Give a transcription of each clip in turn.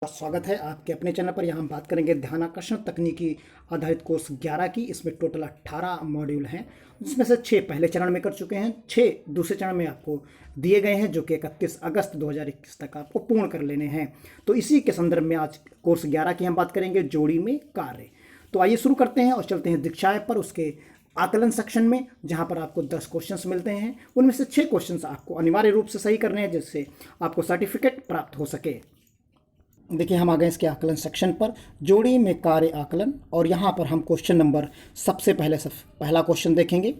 स्वागत है आपके अपने चैनल पर। यहाँ हम बात करेंगे ध्यानाकर्षण तकनीकी आधारित कोर्स 11 की। इसमें टोटल 18 मॉड्यूल हैं, जिसमें से 6 पहले चरण में कर चुके हैं, 6 दूसरे चरण में आपको दिए गए हैं, जो कि 31 अगस्त 2021 तक आपको पूर्ण कर लेने हैं। तो इसी के संदर्भ में आज कोर्स 11 की हम बात करेंगे, जोड़ी में कार्य। तो आइए शुरू करते हैं और चलते हैं दीक्षा पर, उसके आकलन सेक्शन में, जहां पर आपको 10 क्वेश्चंस मिलते हैं। उनमें से 6 क्वेश्चंस आपको अनिवार्य रूप से सही करने हैं, जिससे आपको सर्टिफिकेट प्राप्त हो सके। देखिए, हम आ गए इसके आकलन सेक्शन पर, जोड़ी में कार्य आकलन। और यहाँ पर हम क्वेश्चन नंबर सबसे पहला क्वेश्चन देखेंगे।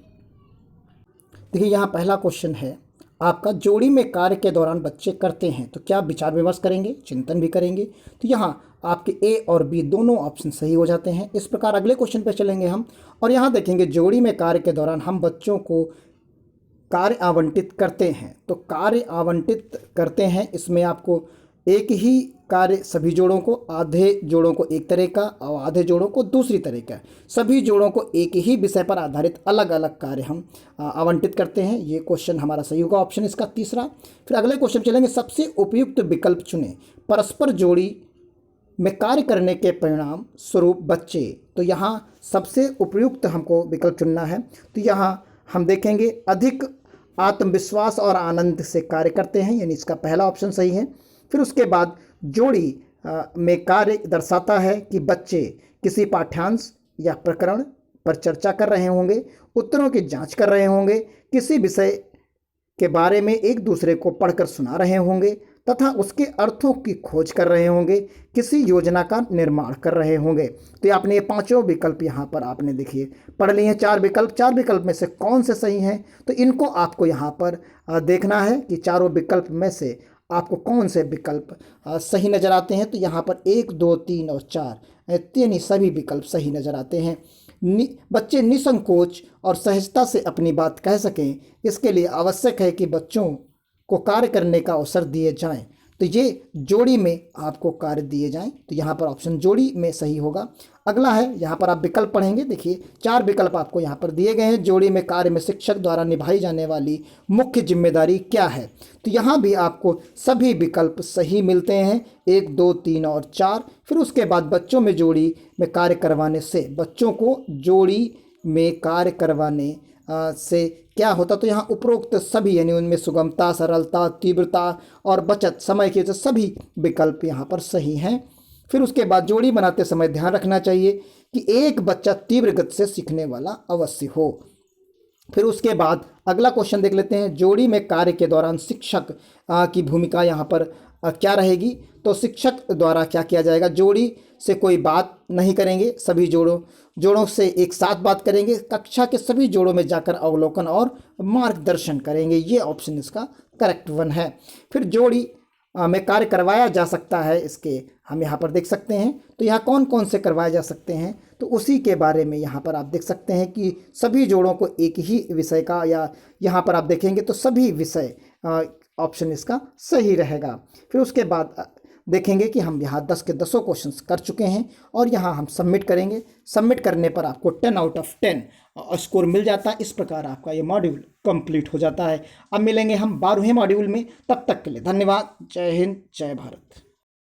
देखिए, यहाँ पहला क्वेश्चन है आपका, जोड़ी में कार्य के दौरान बच्चे करते हैं तो क्या विचार विमर्श करेंगे, चिंतन भी करेंगे। तो यहाँ आपके ए और बी दोनों ऑप्शन सही हो जाते हैं। इस प्रकार अगले क्वेश्चन पर चलेंगे हम, और यहाँ देखेंगे जोड़ी में कार्य के दौरान हम बच्चों को कार्य आवंटित करते हैं। तो कार्य आवंटित करते हैं, इसमें आपको एक ही कार्य सभी जोड़ों को, आधे जोड़ों को एक तरह का और आधे जोड़ों को दूसरी तरह का, सभी जोड़ों को एक ही विषय पर आधारित अलग अलग कार्य हम आवंटित करते हैं। ये क्वेश्चन हमारा सही होगा, ऑप्शन इसका तीसरा। फिर अगले क्वेश्चन चलेंगे, सबसे उपयुक्त विकल्प चुनें, परस्पर जोड़ी में कार्य करने के परिणाम स्वरूप बच्चे। तो यहाँ सबसे उपयुक्त हमको विकल्प चुनना है। तो यहाँ हम देखेंगे अधिक आत्मविश्वास और आनंद से कार्य करते हैं, यानी इसका पहला ऑप्शन सही है। फिर उसके बाद जोड़ी में कार्य दर्शाता है कि बच्चे किसी पाठ्यांश या प्रकरण पर चर्चा कर रहे होंगे, उत्तरों की जांच कर रहे होंगे, किसी विषय के बारे में एक दूसरे को पढ़कर सुना रहे होंगे तथा उसके अर्थों की खोज कर रहे होंगे, किसी योजना का निर्माण कर रहे होंगे। तो आपने ये पांचों विकल्प यहाँ पर आपने देखिए पढ़ लिए हैं। चार विकल्प में से कौन से सही हैं, तो इनको आपको यहाँ पर देखना है कि चारों विकल्प में से आपको कौन से विकल्प सही नज़र आते हैं। तो यहाँ पर 1, 2, 3 और 4 तीन ही सभी विकल्प सही नज़र आते हैं। बच्चे निसंकोच और सहजता से अपनी बात कह सकें, इसके लिए आवश्यक है कि बच्चों को कार्य करने का अवसर दिए जाएं। तो ये जोड़ी में आपको कार्य दिए जाएं, तो यहाँ पर ऑप्शन जोड़ी में सही होगा। अगला है, यहाँ पर आप विकल्प पढ़ेंगे। देखिए, 4 विकल्प आपको यहाँ पर दिए गए हैं। जोड़ी में कार्य में शिक्षक द्वारा निभाई जाने वाली मुख्य जिम्मेदारी क्या है। तो यहाँ भी आपको सभी विकल्प सही मिलते हैं, 1, 2, 3 और 4। फिर उसके बाद बच्चों में जोड़ी में कार्य करवाने से, बच्चों को जोड़ी में कार्य करवाने से क्या होता। तो यहाँ उपरोक्त सभी, यानी उनमें सुगमता, सरलता, तीव्रता और बचत समय के सभी विकल्प यहाँ पर सही हैं। फिर उसके बाद जोड़ी बनाते समय ध्यान रखना चाहिए कि एक बच्चा तीव्र गति से सीखने वाला अवश्य हो। फिर उसके बाद अगला क्वेश्चन देख लेते हैं, जोड़ी में कार्य के दौरान शिक्षक की भूमिका यहाँ पर क्या रहेगी। तो शिक्षक द्वारा क्या किया जाएगा, जोड़ी से कोई बात नहीं करेंगे, सभी जोड़ों से एक साथ बात करेंगे, कक्षा के सभी जोड़ों में जाकर अवलोकन और मार्गदर्शन करेंगे। ये ऑप्शन इसका करेक्ट वन है। फिर जोड़ी में कार्य करवाया जा सकता है, इसके हम यहाँ पर देख सकते हैं। तो यहाँ कौन कौन से करवाए जा सकते हैं, तो उसी के बारे में यहाँ पर आप देख सकते हैं कि सभी जोड़ों को एक ही विषय का, या यहाँ पर आप देखेंगे तो सभी विषय, ऑप्शन इसका सही रहेगा। फिर उसके बाद देखेंगे कि हम यहाँ 10 के 10 क्वेश्चंस कर चुके हैं, और यहाँ हम सबमिट करेंगे। सबमिट करने पर आपको 10 आउट ऑफ 10 स्कोर मिल जाता है। इस प्रकार आपका ये मॉड्यूल कंप्लीट हो जाता है। अब मिलेंगे हम 12वें मॉड्यूल में, तब तक के लिए धन्यवाद। जय हिंद, जय भारत।